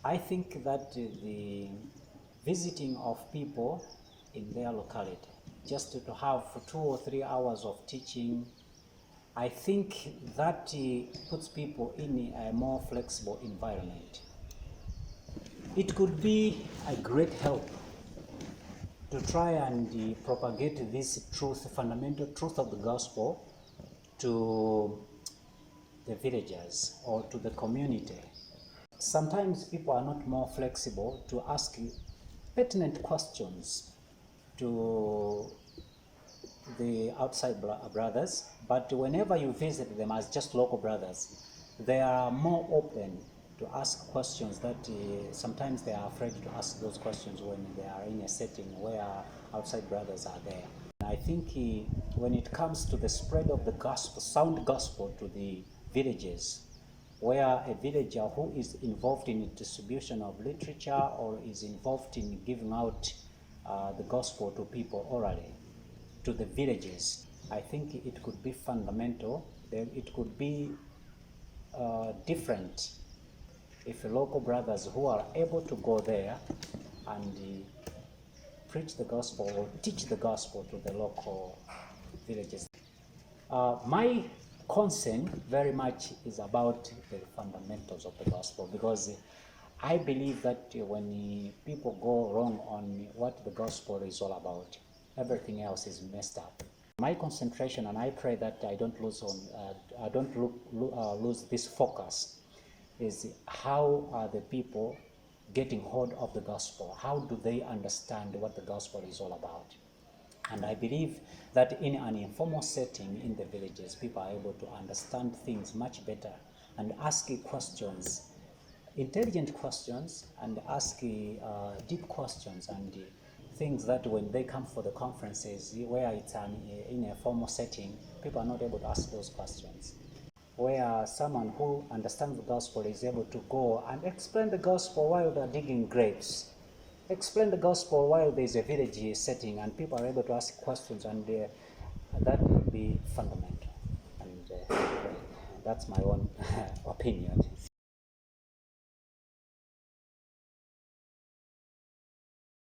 I think that the visiting of people in their locality, just to have 2 or 3 hours of teaching, I think that puts people in a more flexible environment. It could be a great help to try and propagate this truth, fundamental truth of the gospel to the villagers or to the community. Sometimes people are not more flexible to ask pertinent questions to the outside brothers, but whenever you visit them as just local brothers, they are more open to ask questions that sometimes they are afraid to ask those questions when they are in a setting where outside brothers are there. I think when it comes to the spread of the gospel, sound gospel to the villages, where a villager who is involved in the distribution of literature or is involved in giving out the gospel to people orally, to the villages, I think it could be fundamental. It could be different if local brothers who are able to go there and preach the gospel or teach the gospel to the local villages. My concern very much is about the fundamentals of the gospel, because I believe that when people go wrong on what the gospel is all about, everything else is messed up. My concentration, and I pray that I don't lose this focus, is how are the people getting hold of the gospel? How do they understand what the gospel is all about? And I believe that in an informal setting in the villages, people are able to understand things much better and ask questions, intelligent questions, and ask deep questions, and things that when they come for the conferences where it's in a formal setting, people are not able to ask those questions. Where someone who understands the gospel is able to go and explain the gospel while they're digging graves. Explain the gospel while there's a village setting and people are able to ask questions, and that will be fundamental. And that's my own opinion.